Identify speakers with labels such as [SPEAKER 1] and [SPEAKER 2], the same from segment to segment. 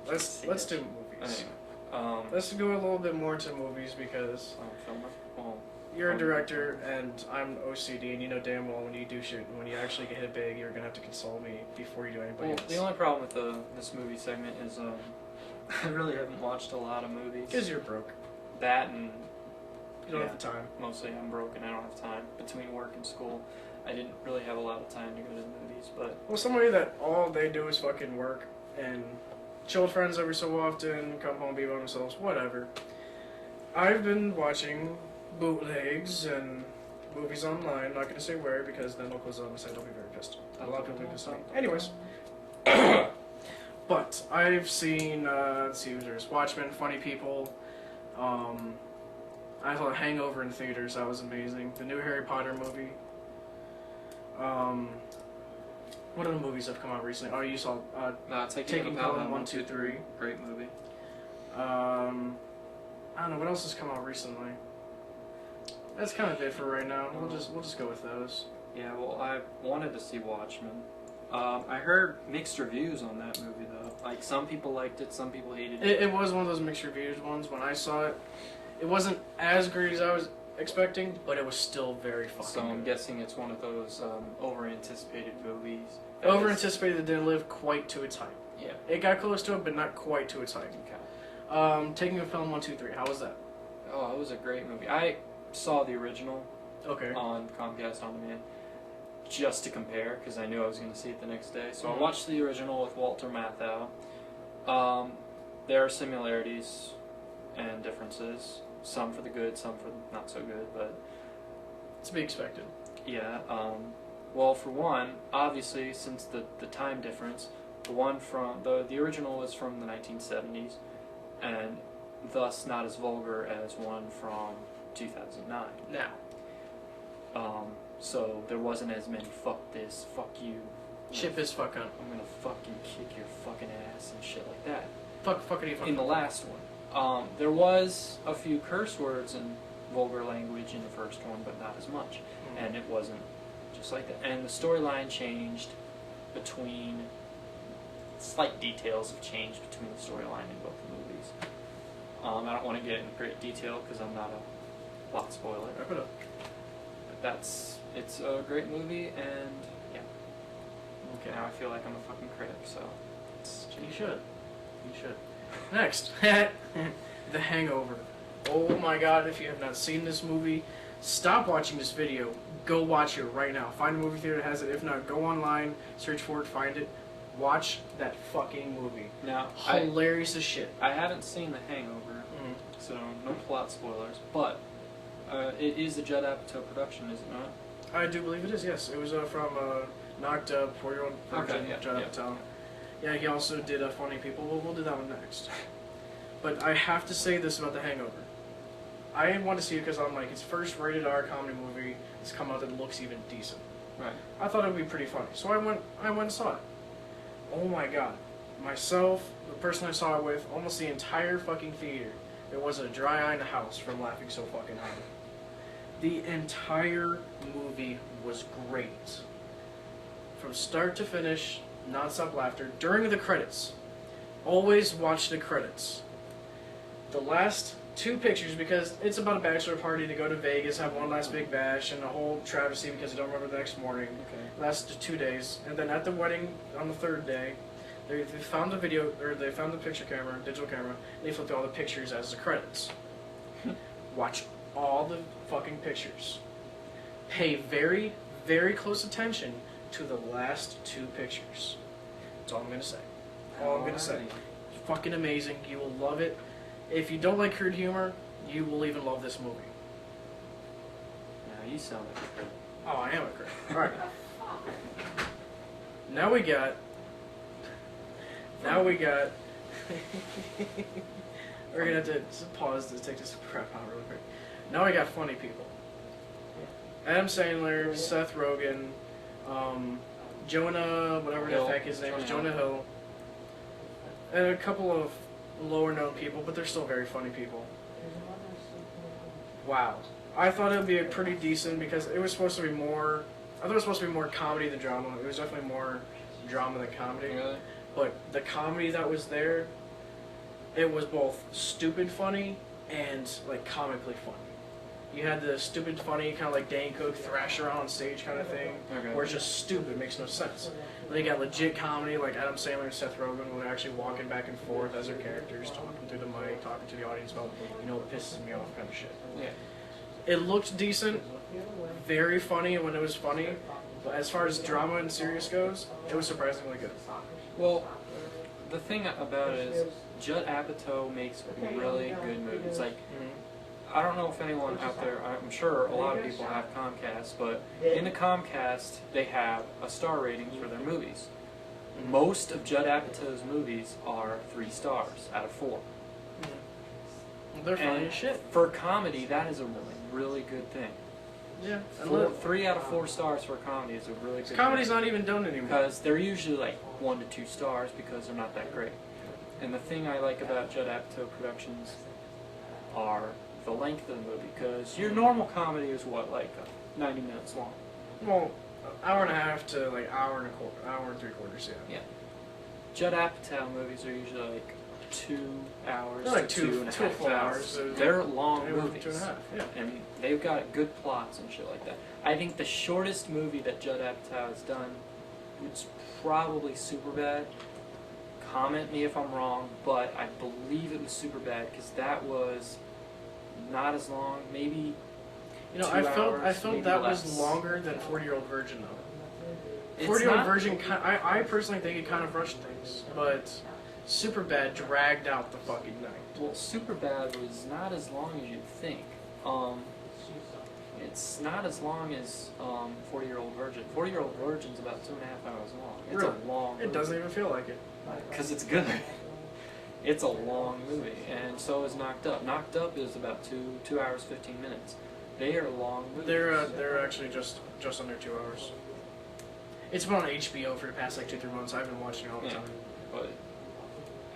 [SPEAKER 1] let's do movies.
[SPEAKER 2] Anyway,
[SPEAKER 1] let's go a little bit more to movies because
[SPEAKER 2] filmer. Well,
[SPEAKER 1] you're a director and I'm OCD, and you know damn well when you do shit, when you actually get hit big, you're gonna have to console me before you do anybody else.
[SPEAKER 2] The only problem with this movie segment is I really haven't watched a lot of movies.
[SPEAKER 1] Because you're broke.
[SPEAKER 2] That and
[SPEAKER 1] you don't have the time.
[SPEAKER 2] Mostly I'm broke and I don't have time between work and school. I didn't really have a lot of time to go to the movies, but
[SPEAKER 1] well, somebody that all they do is fucking work and chill with friends every so often, come home, be by themselves, whatever. I've been watching bootlegs and movies online. Not gonna say where because then they'll close on the site. I'll be very pissed. A lot of people do this. Anyways, but I've seen. Let's see, there's Watchmen, Funny People. I saw Hangover in theaters. That was amazing. The new Harry Potter movie. What other movies have come out recently? Oh, you saw Taking Pelham 1, 2, 3.
[SPEAKER 2] Great movie.
[SPEAKER 1] I don't know what else has come out recently. That's kind of it for right now. We'll just go with those.
[SPEAKER 2] Yeah, well, I wanted to see Watchmen. I heard mixed reviews on that movie though. Like some people liked it, some people hated it.
[SPEAKER 1] It was one of those mixed reviews ones. When I saw it, it wasn't as great as I was expecting, but it was still very fucking
[SPEAKER 2] So I'm
[SPEAKER 1] good.
[SPEAKER 2] guessing it's one of those over-anticipated movies.
[SPEAKER 1] Over-anticipated that didn't live quite to its hype.
[SPEAKER 2] Yeah.
[SPEAKER 1] It got close to it, but not quite to its hype.
[SPEAKER 2] Okay.
[SPEAKER 1] Taking a Film 1, 2, 3. How was that?
[SPEAKER 2] Oh, it was a great movie. I saw the original
[SPEAKER 1] Okay.
[SPEAKER 2] on Comcast On Demand just to compare because I knew I was going to see it the next day. So I watched the original with Walter Matthau. There are similarities and differences. Some for the good, some for not so good, but
[SPEAKER 1] To be expected.
[SPEAKER 2] yeah. Well, for one, obviously, since the time difference, the one from the original was from the 1970s, and thus not as vulgar as one from 2009.
[SPEAKER 1] Now.
[SPEAKER 2] So there wasn't as many fuck this, fuck you.
[SPEAKER 1] Shit piss fuck up.
[SPEAKER 2] I'm gonna fucking kick your fucking ass and shit like that.
[SPEAKER 1] Fuckity fuck.
[SPEAKER 2] In the last one. There was a few curse words and vulgar language in the first one, but not as much.
[SPEAKER 1] Mm-hmm.
[SPEAKER 2] And it wasn't just like that. And the storyline changed between... Slight details have changed between the storyline in both the movies. I don't want to get into great detail because I'm not a plot spoiler.
[SPEAKER 1] Wrap it up.
[SPEAKER 2] But it's a great movie, and yeah.
[SPEAKER 1] Okay.
[SPEAKER 2] Now I feel like I'm a fucking critic, so it's
[SPEAKER 1] You should. You should. Next. The Hangover. Oh my god, if you have not seen this movie, stop watching this video. Go watch it right now. Find a movie theater that has it. If not, go online, search for it, find it. Watch that fucking movie.
[SPEAKER 2] Now,
[SPEAKER 1] Hilarious as shit.
[SPEAKER 2] I haven't seen The Hangover, so no plot spoilers, but it is a Judd Apatow production, is it not?
[SPEAKER 1] I do believe it is, yes. It was from Knocked Up, 4-Year-Old Virgin,
[SPEAKER 2] Okay, yeah,
[SPEAKER 1] Judd Apatow. Yeah, he also did Funny People. We'll do that one next. But I have to say this about The Hangover. I want to see it because I'm like, it's first rated R comedy movie that's come out that looks even decent.
[SPEAKER 2] Right.
[SPEAKER 1] I thought it would be pretty funny, so I went and saw it. Oh my god. Myself, the person I saw it with, almost the entire fucking theater, there was a dry eye in the house from laughing so fucking hard. The entire movie was great. From start to finish, non-stop laughter. During the credits, always watch the credits. The last two pictures, because it's about a bachelor party to go to Vegas, have one last big bash, and a whole travesty because you don't remember the next morning.
[SPEAKER 2] Okay.
[SPEAKER 1] Last 2 days, and then at the wedding on the third day, they found the video, or they found the picture camera, digital camera, and they flipped all the pictures as the credits. Watch all the fucking pictures. Pay very, very close attention to the last two pictures. That's all I'm gonna say. All I'm gonna say. It's fucking amazing. You will love it. If you don't like crude humor, you will even love this movie.
[SPEAKER 2] Now you sound like a critic.
[SPEAKER 1] Oh, I am a critic. Alright. Now we got... We're gonna have to just pause to take this crap out really quick. Now we got Funny People. Adam Sandler, Seth Rogen, Jonah, whatever the heck his name is, Jonah Hill, and a couple of lower known people, but they're still very funny people. Wow. I thought it would be a pretty decent, because it was supposed to be more, I thought it was supposed to be more comedy than drama. It was definitely more drama than comedy.
[SPEAKER 2] Really?
[SPEAKER 1] But the comedy that was there it was both stupid funny and like comically funny. You had the stupid funny kind of like Dane Cook thrash around on stage kind of thing,
[SPEAKER 2] Okay.
[SPEAKER 1] where it's just stupid, makes no sense. Then you got legit comedy like Adam Sandler and Seth Rogen when they're actually walking back and forth as their characters, talking through the mic, talking to the audience about, you know, what pisses me off kind of shit.
[SPEAKER 2] Yeah.
[SPEAKER 1] It looked decent, very funny when it was funny, but as far as drama and serious goes, it was surprisingly good.
[SPEAKER 2] Well, the thing about it is Judd Apatow makes really good movies. Like, I don't know if anyone out there, I'm sure a lot of people have Comcast, but in the Comcast, they have a star rating for their movies. Most of Judd Apatow's movies are 3 stars out of 4.
[SPEAKER 1] They're funny
[SPEAKER 2] And
[SPEAKER 1] as shit.
[SPEAKER 2] for comedy, that is a really good thing.
[SPEAKER 1] Yeah.
[SPEAKER 2] 3 out of 4 stars for a comedy is a really good
[SPEAKER 1] Comedy's
[SPEAKER 2] thing.
[SPEAKER 1] not even done anymore.
[SPEAKER 2] Because they're usually like 1 to 2 stars because they're not that great. And the thing I like about Judd Apatow productions are the length of the movie, because your normal comedy is what, like 90 minutes long.
[SPEAKER 1] Well, hour and a half to like hour and three quarters, yeah.
[SPEAKER 2] Yeah. Judd Apatow movies are usually like 2 hours,
[SPEAKER 1] They're like
[SPEAKER 2] to 2.5
[SPEAKER 1] full
[SPEAKER 2] hours.
[SPEAKER 1] hours.
[SPEAKER 2] They're long
[SPEAKER 1] Anywhere from
[SPEAKER 2] movies,
[SPEAKER 1] 2.5, yeah.
[SPEAKER 2] and they've got good plots and shit like that. I think the shortest movie that Judd Apatow has done was probably Superbad. Comment me if I'm wrong, but I believe it was Superbad because that was not as long, maybe.
[SPEAKER 1] You know,
[SPEAKER 2] 2
[SPEAKER 1] I
[SPEAKER 2] hours,
[SPEAKER 1] felt
[SPEAKER 2] maybe
[SPEAKER 1] that
[SPEAKER 2] less.
[SPEAKER 1] was longer than 40-Year-Old Virgin though.
[SPEAKER 2] It's
[SPEAKER 1] 40-Year-Old
[SPEAKER 2] not-
[SPEAKER 1] Virgin, I personally think it kind of rushed things, but Superbad dragged out the fucking night.
[SPEAKER 2] Well, Superbad was not as long as you'd think. It's not as long as 40-Year-Old Virgin. 40-Year-Old Virgin's about 2.5 hours long. It's
[SPEAKER 1] Really?
[SPEAKER 2] a long movie.
[SPEAKER 1] It doesn't even feel like it.
[SPEAKER 2] Because it's good. It's a long movie, and so is Knocked Up. Knocked Up is about 2 hours 15 minutes. They are long movies.
[SPEAKER 1] They're actually just under 2 hours. It's been on HBO for the past like 2-3 months. I've been watching it all the time.
[SPEAKER 2] But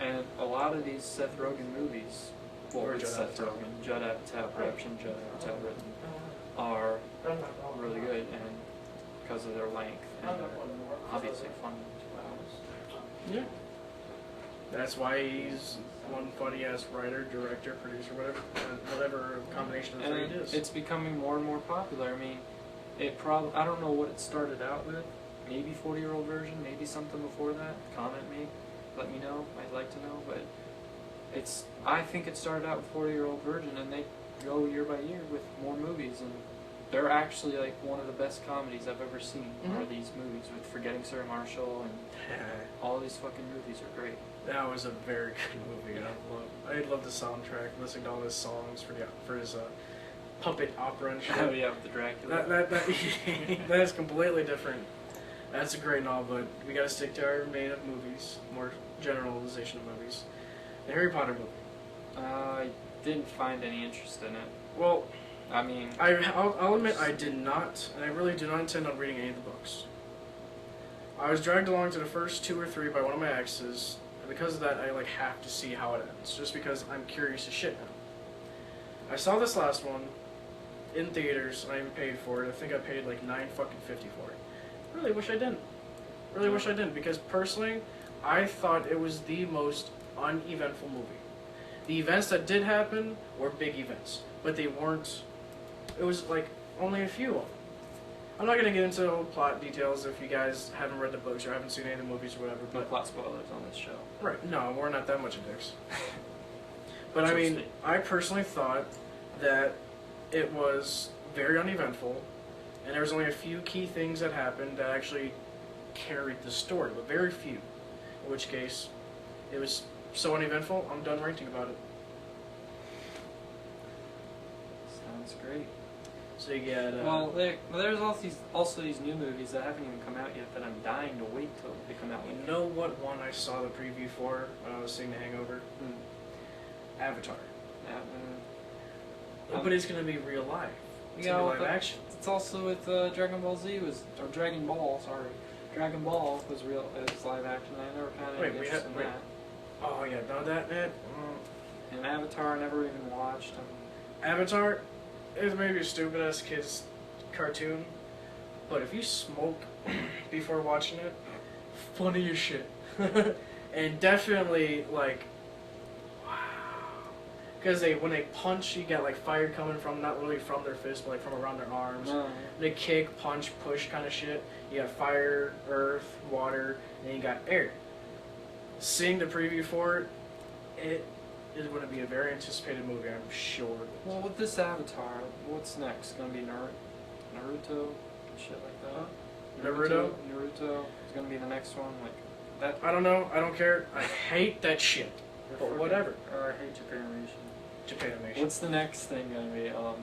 [SPEAKER 2] and a lot of these Seth Rogen movies, well,
[SPEAKER 1] Or
[SPEAKER 2] it's
[SPEAKER 1] Judd
[SPEAKER 2] Seth
[SPEAKER 1] Apatow.
[SPEAKER 2] Rogen, Judd Apatow production, Judd Apatow written, are really good, and because of their length, and they're obviously fun. 2 hours.
[SPEAKER 1] Yeah. That's why he's one funny ass writer, director, producer, whatever combination of the three
[SPEAKER 2] And
[SPEAKER 1] it is.
[SPEAKER 2] it's becoming more and more popular. I mean, I don't know what it started out with. Maybe 40-Year-Old Virgin, maybe something before that. Comment me, let me know. I'd like to know, but I think it started out with 40-Year-Old Virgin, and they go year by year with more movies, and they're actually like one of the best comedies I've ever seen. Are these movies with Forgetting Sarah Marshall and all these fucking movies are great.
[SPEAKER 1] That was a very good movie. I love the soundtrack. Listening to all his songs for his puppet opera and shit.
[SPEAKER 2] Oh yeah, with the Dracula.
[SPEAKER 1] That is completely different. That's a great novel, but we gotta stick to our main of movies, more generalization of movies. The Harry Potter movie.
[SPEAKER 2] I didn't find any interest in it.
[SPEAKER 1] Well,
[SPEAKER 2] I mean,
[SPEAKER 1] I'll admit I did not, and I really do not intend on reading any of the books. I was dragged along to the first 2 or 3 by one of my exes, and because of that, I like have to see how it ends, just because I'm curious as shit now. I saw this last one in theaters, and I even paid for it. I think I paid like $9.50 for it. Really wish I didn't. Really wish I didn't, because personally, I thought it was the most uneventful movie. The events that did happen were big events, but they weren't. It was like only a few of them. I'm not gonna get into plot details if you guys haven't read the books or haven't seen any of the movies or whatever.
[SPEAKER 2] no
[SPEAKER 1] But
[SPEAKER 2] plot spoilers on this show.
[SPEAKER 1] right, no, we're not that much of dicks. But I
[SPEAKER 2] So
[SPEAKER 1] mean,
[SPEAKER 2] sweet.
[SPEAKER 1] I personally thought that it was very uneventful, and there was only a few key things that happened that actually carried the story, but very few. In which case, it was so uneventful, I'm done ranting about it.
[SPEAKER 2] Sounds great.
[SPEAKER 1] So you got,
[SPEAKER 2] Well, there's also these new movies that haven't even come out yet that I'm dying to wait till they come out.
[SPEAKER 1] you know what one I saw the preview for when I was seeing The Hangover? Avatar. But it's gonna be real life. It's
[SPEAKER 2] Yeah,
[SPEAKER 1] gonna
[SPEAKER 2] well,
[SPEAKER 1] be live action.
[SPEAKER 2] It's also with Dragon Ball Z or Dragon Ball. Sorry, Dragon Ball was live action. I never kind of
[SPEAKER 1] Wait,
[SPEAKER 2] interested in that.
[SPEAKER 1] Oh yeah, no that man.
[SPEAKER 2] And Avatar, I never even watched.
[SPEAKER 1] Avatar is maybe a stupid ass kid's cartoon, but if you smoke before watching it, funny as shit. And definitely like, Because when they punch, you get like fire coming from, not really from their fist, but like from around their arms.
[SPEAKER 2] No.
[SPEAKER 1] They kick, punch, push kind of shit. You got fire, earth, water, and then you got air. Seeing the preview for it, it is going to be a very anticipated movie, I'm sure.
[SPEAKER 2] Well, with this Avatar, what's next? Gonna be Naruto? Shit like that?
[SPEAKER 1] Naruto?
[SPEAKER 2] Naruto is gonna be the next one? Like, that?
[SPEAKER 1] I don't know. I don't care. I hate that shit. But whatever.
[SPEAKER 2] I hate Japanimation.
[SPEAKER 1] Japanimation.
[SPEAKER 2] What's the next thing gonna be? A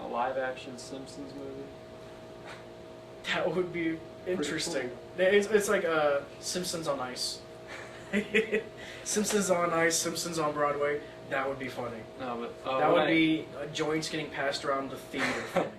[SPEAKER 2] live-action Simpsons movie?
[SPEAKER 1] That would be interesting.
[SPEAKER 2] Cool.
[SPEAKER 1] It's like Simpsons on Ice. Simpsons on Ice, Simpsons on Broadway. That would be funny.
[SPEAKER 2] No, but
[SPEAKER 1] that would be joints getting passed around the theater for me.